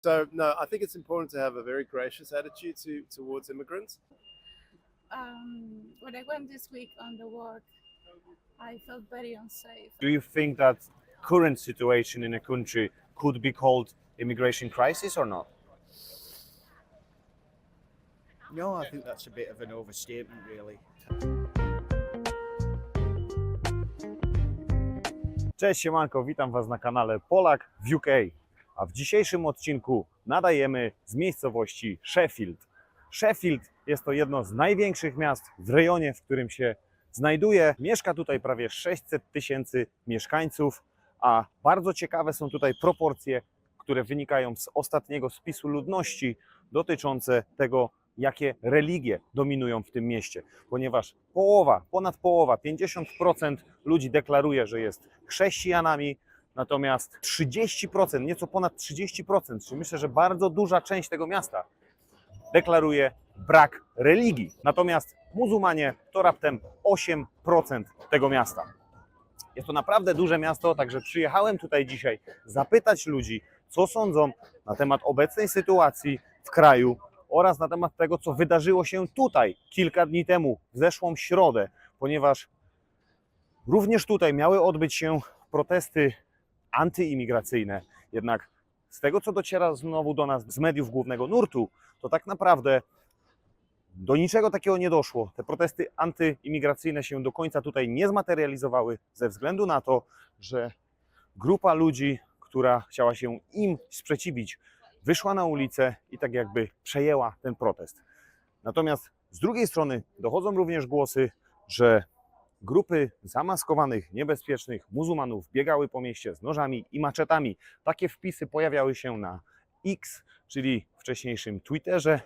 So no, I think it's important to have a very gracious attitude towards immigrants. When I went this week on the work, I felt very unsafe. Do you think that current situation in a country could be called immigration crisis or not? No, I think that's a bit of an overstatement, really. Cześć, siemanko, witam Was na kanale Polak w UK. A w dzisiejszym odcinku nadajemy z miejscowości Sheffield. Sheffield jest to jedno z największych miast w rejonie, w którym się znajduje. Mieszka tutaj prawie 600 000 mieszkańców, a bardzo ciekawe są tutaj proporcje, które wynikają z ostatniego spisu ludności dotyczące tego, jakie religie dominują w tym mieście, ponieważ ponad połowa, 50% ludzi deklaruje, że jest chrześcijanami, natomiast 30%, nieco ponad 30%, czyli myślę, że bardzo duża część tego miasta deklaruje brak religii. Natomiast muzułmanie to raptem 8% tego miasta. Jest to naprawdę duże miasto, także przyjechałem tutaj dzisiaj zapytać ludzi, co sądzą na temat obecnej sytuacji w kraju oraz na temat tego, co wydarzyło się tutaj kilka dni temu, w zeszłą środę, ponieważ również tutaj miały odbyć się protesty antyimigracyjne. Jednak z tego, co dociera znowu do nas z mediów głównego nurtu, to tak naprawdę do niczego takiego nie doszło. Te protesty antyimigracyjne się do końca tutaj nie zmaterializowały ze względu na to, że grupa ludzi, która chciała się im sprzeciwić, wyszła na ulicę i tak jakby przejęła ten protest. Natomiast z drugiej strony dochodzą również głosy, że grupy zamaskowanych, niebezpiecznych muzułmanów biegały po mieście z nożami i maczetami. Takie wpisy pojawiały się na X, czyli wcześniejszym Twitterze,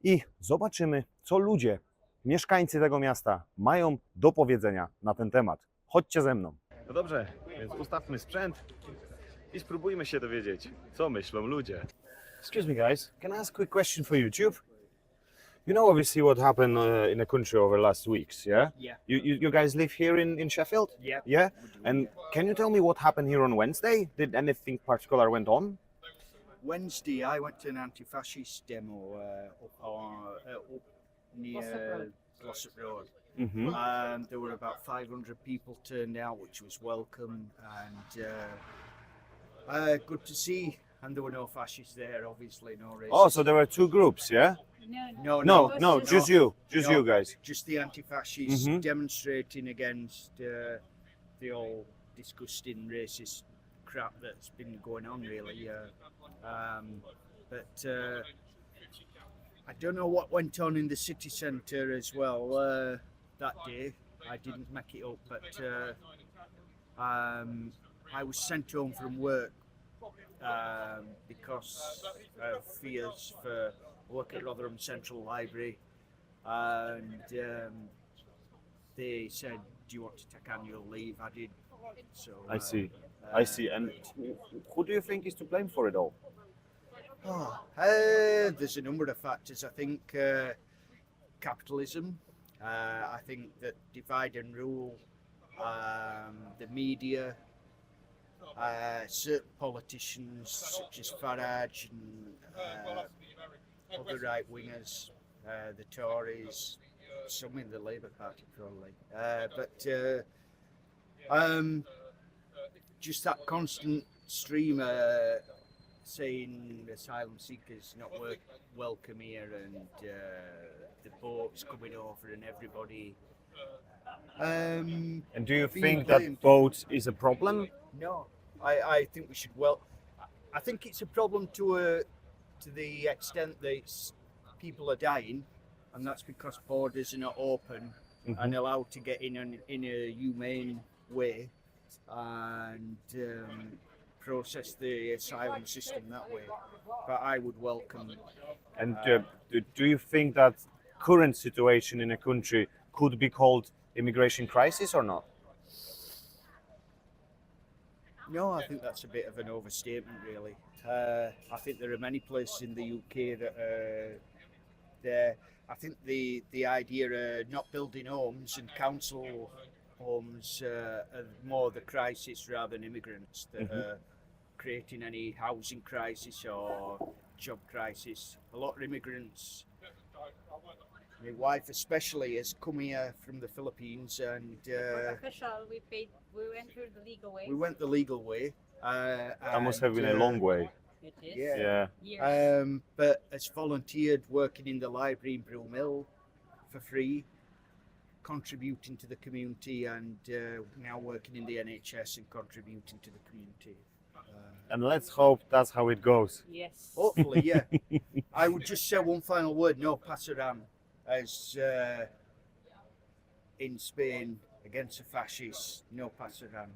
i zobaczymy, co ludzie, mieszkańcy tego miasta mają do powiedzenia na ten temat. Chodźcie ze mną. No dobrze, więc ustawmy sprzęt i spróbujmy się dowiedzieć, co myślą ludzie. Excuse me, guys. Can I ask a quick question for YouTube? You know, obviously, what happened in the country over last weeks, yeah? Yeah. You guys live here in Sheffield? Yeah. Yeah? And can you tell me what happened here on Wednesday? Did anything particular went on? Wednesday, I went to an anti-fascist demo up near Glossop Road. Mm-hmm. There were about 500 people turned out, which was welcome and good to see. And there were no fascists there, obviously, no racists. Oh, so there were two groups, yeah? No, just you guys. Just the anti-fascists Mhm. demonstrating against the all disgusting racist crap that's been going on, really. But I don't know what went on in the city centre as well that day. I didn't make it up, but I was sent home from work because of fears for work at Rotherham Central Library, and they said, "Do you want to take annual leave?" I did. So I see. And who do you think is to blame for it all? There's a number of factors. I think capitalism. I think that divide and rule, the media, certain politicians such as Farage and other right-wingers, the Tories, some in the Labour Party probably, but just that constant stream saying asylum seekers not welcome here, and the boats coming over and everybody. And do you being think blamed. that boats is a problem? No, I think we should. I think it's a problem to the extent that people are dying, and that's because borders are not open and allowed to get in a humane way, and process the asylum system that way. But I would welcome. And do you think that current situation in a country could be called immigration crisis or not? No, I think that's a bit of an overstatement, really. I think there are many places in the UK that are there. I think the idea of not building homes and council homes are more the crisis rather than immigrants that are creating any housing crisis or job crisis. A lot of immigrants, my wife especially, has come here from the Philippines, and Official, we went through the legal way. we went the legal way. That must have been a long way. It is. Yeah. Yeah. Years. But has volunteered working in the library in Brewmill for free, contributing to the community, and now working in the NHS and contributing to the community. And let's hope that's how it goes. Yes. Hopefully, yeah. I would just say one final word: no pasaran, as in Spain against the fascists. No pasaran.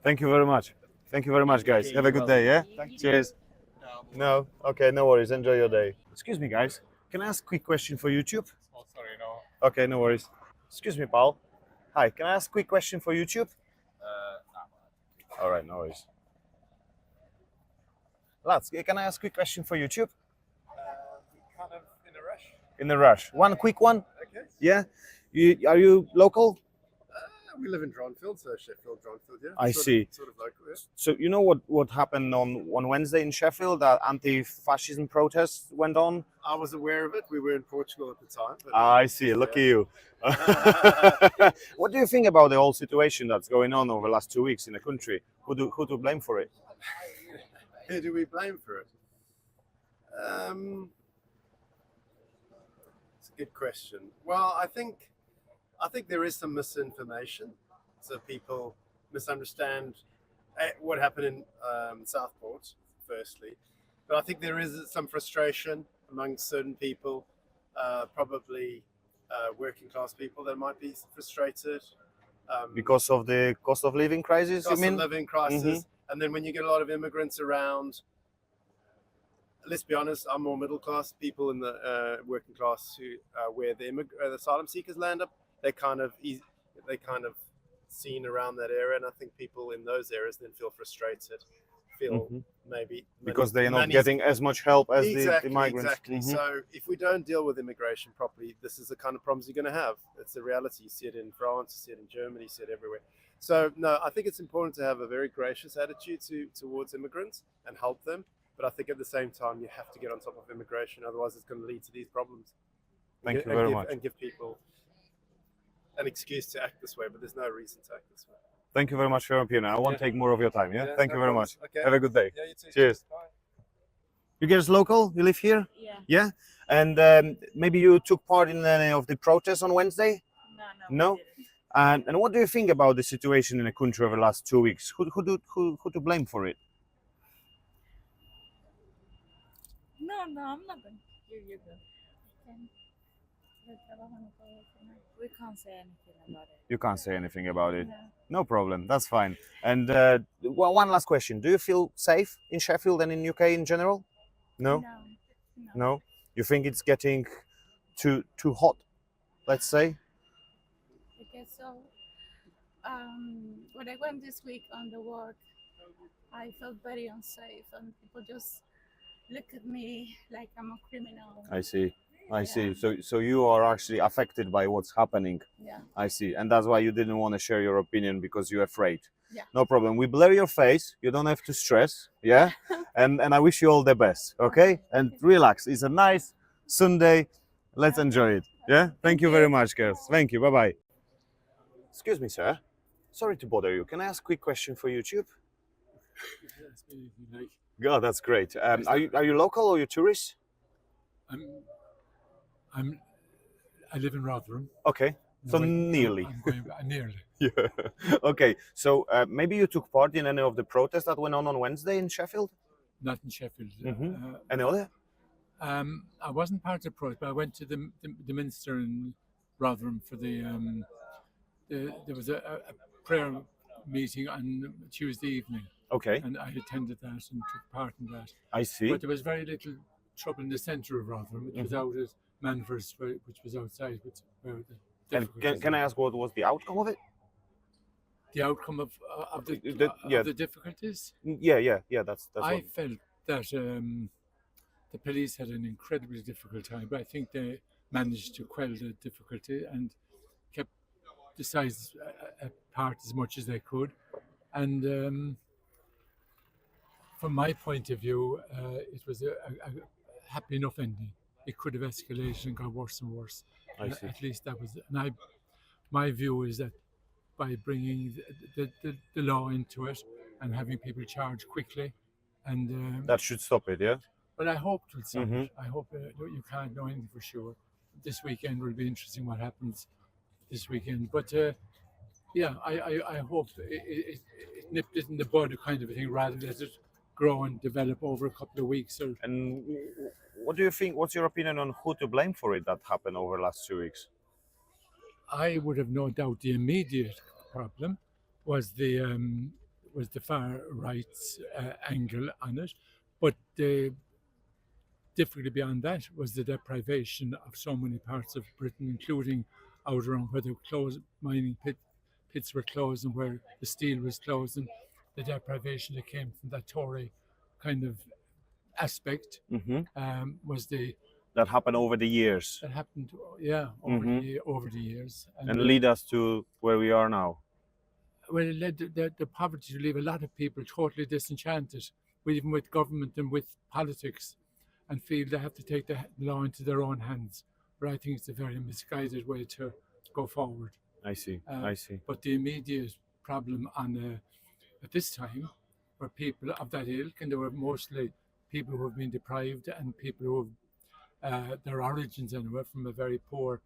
Thank you very much. Thank you very much, guys. Okay, Have a you're good day, yeah? Thank you. Cheers. No? Okay, no worries. Enjoy your day. Excuse me, guys. Can I ask a quick question for YouTube? Oh, sorry, no. Okay, no worries. Excuse me, pal. Hi, can I ask a quick question for YouTube? All right, no worries. Lads, can I ask a quick question for YouTube? Kind of in a rush. In a rush. One quick one? Okay. Yeah? Are you local? We live in Dronfield, so Sheffield, Dronfield, yeah. I see. Sort of local, yeah. So you know what happened on Wednesday in Sheffield? That anti-fascism protest went on? I was aware of it. We were in Portugal at the time. But I see. Look at you. What do you think about the whole situation that's going on over the last 2 weeks in the country? Who to blame for it? Who do we blame for it? It's a good question. Well, I think there is some misinformation, so people misunderstand what happened in Southport, firstly. But I think there is some frustration among certain people, probably working class people that might be frustrated. Because of the cost of living crisis, you Cost mean? of living crisis. And then when you get a lot of immigrants around, let's be honest, I'm more middle class. People in the working class who where the asylum seekers land up, they kind of seen around that area, and I think people in those areas then feel frustrated, maybe Because they're not money's- getting as much help as the migrants. Exactly. Mhm. So if we don't deal with immigration properly, this is the kind of problems you're going to have. It's the reality. You see it in France, you see it in Germany, you see it everywhere. So no, I think it's important to have a very gracious attitude towards immigrants and help them. But I think at the same time, you have to get on top of immigration. Otherwise, it's going to lead to these problems. Thank you And very give- much. And give people an excuse to act this way, but there's no reason to act this way. Thank you very much for your opinion. I won't take more of your time, yeah? Thank no you very problems. much. Okay. Have a good day. Yeah, you too. Cheers. Bye. You guys local? You live here? Yeah. Yeah? And maybe you took part in any of the protests on Wednesday? No? No. We didn't. And what do you think about the situation in the country over the last 2 weeks? Who to blame for it? No, I'm not going. You're good. We can't say anything about it. You can't say anything about it. No. No problem. That's fine. And well, one last question. Do you feel safe in Sheffield and in UK in general? No? No? You think it's getting too hot, let's say? I guess so. When I went this week on the work, I felt very unsafe, and people just look at me like I'm a criminal. I see. I see. So you are actually affected by what's happening. Yeah. I see. And that's why you didn't want to share your opinion, because you're afraid. Yeah. No problem. We blur your face. You don't have to stress. Yeah. and I wish you all the best. Okay. And relax. It's a nice Sunday. Let's enjoy it. Yeah. Thank you very much, girls. Thank you. Bye bye. Excuse me, sir. Sorry to bother you. Can I ask a quick question for YouTube? Yes, if you like. God, that's great. Are you local or you tourist? I live in Rotherham. Okay. So nearly. I'm going nearly. Yeah. Okay. So maybe you took part in any of the protests that went on Wednesday in Sheffield? Not in Sheffield. Any other? I wasn't part of the protest, but I went to the Minster in Rotherham for there was a prayer meeting on Tuesday evening, Okay. and I attended that and took part in that. I see. But there was very little trouble in the centre of Rotherham, which was out at Manvers, which was outside. Where the And difficulties can I were. ask what was the outcome of it? The outcome of Yeah. the difficulties? Yeah. That's I what. felt that the police had an incredibly difficult time, but I think they managed to quell the difficulty and kept the size apart as much as they could. And from my point of view, it was a happy enough ending. It could have escalated and got worse and worse. I see. At least that was, and my view is that by bringing the law into it and having people charged quickly, and That should stop it, yeah? but I hope it will stop Mhm. it. I hope you can't know anything for sure. This weekend will be interesting. What happens this weekend? But yeah, I hope it nipped it in the bud, kind of a thing, rather than let it grow and develop over a couple of weeks. Or And what do you think? What's your opinion on who to blame for it that happened over the last 2 weeks? I would have no doubt the immediate problem was the far right's angle on it, but the difficulty beyond that was the deprivation of so many parts of Britain, including out around where the mining pits were closed and where the steel was closed, and the deprivation that came from that Tory kind of aspect was That happened over the years that happened, yeah, over the years, and lead us to where we are now. well, it led the poverty to leave a lot of people totally disenchanted, even with government and with politics, and feel they have to take the law into their own hands. But I think it's a very misguided way to go forward. I see. I see. But the immediate problem at this time were people of that ilk, and they were mostly people who have been deprived and people who have their origins anyway from a very poor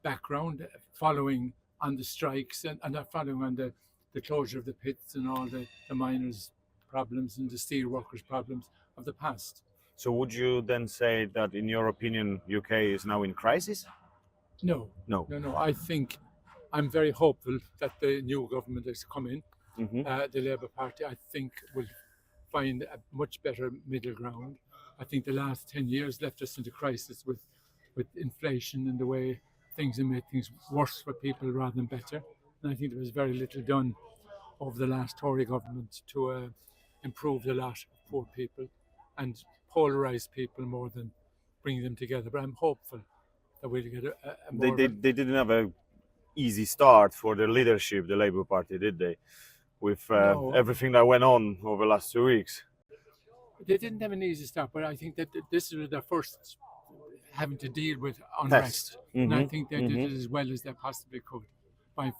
background, following on the strikes and following on the closure of the pits and all the miners' problems and the steel workers' problems of the past. So would you then say that, in your opinion, UK is now in crisis? No. No. I think I'm very hopeful that the new government that's come in, the Labour Party, I think will find a much better middle ground. I think the last 10 years left us into crisis with inflation and the way things have made things worse for people rather than better. And I think there was very little done over the last Tory government to improve the lot of poor people and polarise people more than bring them together. But I'm hopeful that we'll get a more... They didn't have a easy start for the leadership, the Labour Party, did they? With No. everything that went on over the last 2 weeks. They didn't have an easy start, but I think that this is their first having to deal with unrest. And I think they did it as well as they possibly could by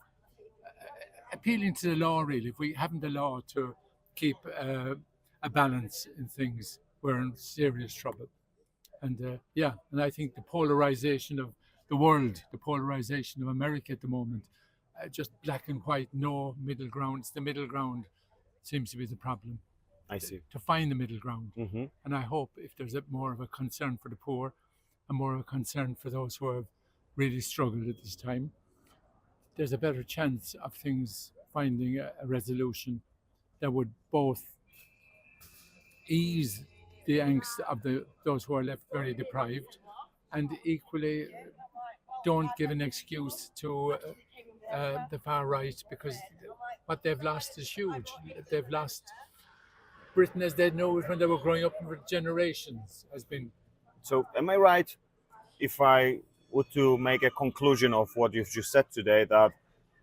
appealing to the law, really. If we haven't the law to keep a balance in things, we're in serious trouble. And and I think the polarization of the world, the polarization of America at the moment, just black and white, no middle ground. It's the middle ground seems to be the problem. I see. To find the middle ground. And I hope if there's more of a concern for the poor and more of a concern for those who have really struggled at this time, there's a better chance of things finding a resolution that would both ease the angst of those who are left very deprived, and equally don't give an excuse to the far right, because what they've lost is huge. They've lost Britain as they know it when they were growing up for generations has been. So am I right if I were to make a conclusion of what you've just said today, that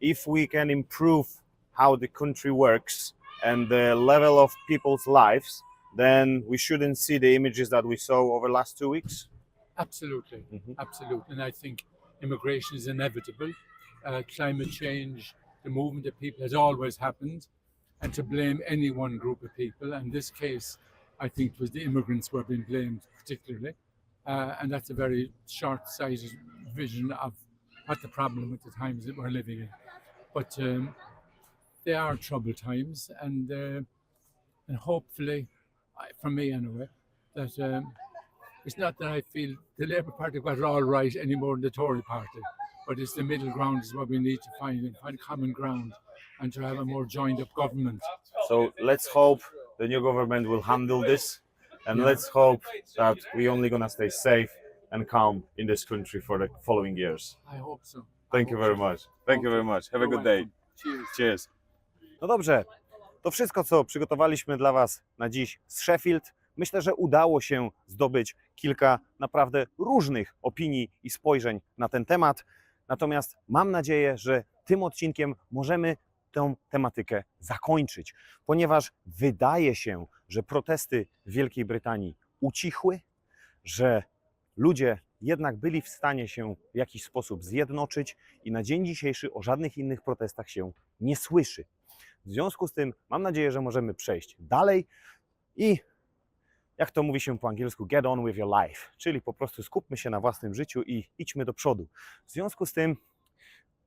if we can improve how the country works and the level of people's lives, then we shouldn't see the images that we saw over the last 2 weeks? Absolutely, absolutely. And I think immigration is inevitable. Climate change, the movement of people has always happened, and to blame any one group of people, in this case, I think it was the immigrants who are being blamed particularly, and that's a very short-sighted vision of what the problem at the times that we're living in. But they are troubled times, and hopefully, for me anyway, that it's not that I feel the Labour Party got it all right any more than the Tory Party, but it's the middle ground is what we need to find, and find common ground, and to have a more joined up government. So let's hope the new government will handle this, and let's hope that we're only going to stay safe and calm in this country for the following years. I hope so. Thank you very much. Thank you very much. Have a good day. Cheers. Cheers. No dobrze, to wszystko, co przygotowaliśmy dla Was na dziś z Sheffield. Myślę, że udało się zdobyć kilka naprawdę różnych opinii i spojrzeń na ten temat. Natomiast mam nadzieję, że tym odcinkiem możemy tę tematykę zakończyć, ponieważ wydaje się, że protesty w Wielkiej Brytanii ucichły, że ludzie jednak byli w stanie się w jakiś sposób zjednoczyć i na dzień dzisiejszy o żadnych innych protestach się nie słyszy. W związku z tym mam nadzieję, że możemy przejść dalej i, jak to mówi się po angielsku, get on with your life, czyli po prostu skupmy się na własnym życiu i idźmy do przodu. W związku z tym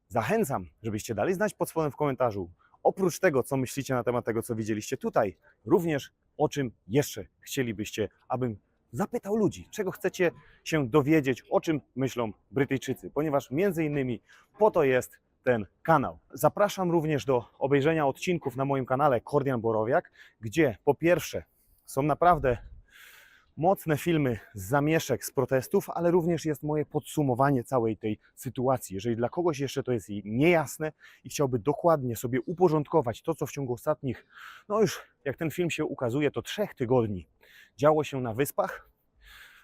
zachęcam, żebyście dali znać pod spodem w komentarzu, oprócz tego, co myślicie na temat tego, co widzieliście tutaj, również o czym jeszcze chcielibyście, abym zapytał ludzi, czego chcecie się dowiedzieć, o czym myślą Brytyjczycy, ponieważ między innymi po to jest ten kanał. Zapraszam również do obejrzenia odcinków na moim kanale Kordian Borowiak, gdzie po pierwsze są naprawdę mocne filmy z zamieszek, z protestów, ale również jest moje podsumowanie całej tej sytuacji. Jeżeli dla kogoś jeszcze to jest niejasne i chciałby dokładnie sobie uporządkować to, co w ciągu ostatnich, no już jak ten film się ukazuje, to 3 tygodni działo się na Wyspach,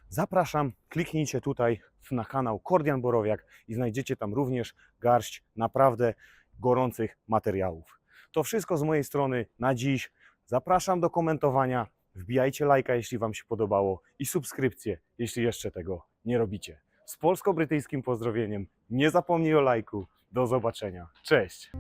zapraszam, kliknijcie tutaj na kanał Kordian Borowiak i znajdziecie tam również garść naprawdę gorących materiałów. To wszystko z mojej strony na dziś. Zapraszam do komentowania. Wbijajcie lajka, jeśli Wam się podobało i subskrypcję, jeśli jeszcze tego nie robicie. Z polsko-brytyjskim pozdrowieniem. Nie zapomnij o lajku. Do zobaczenia. Cześć!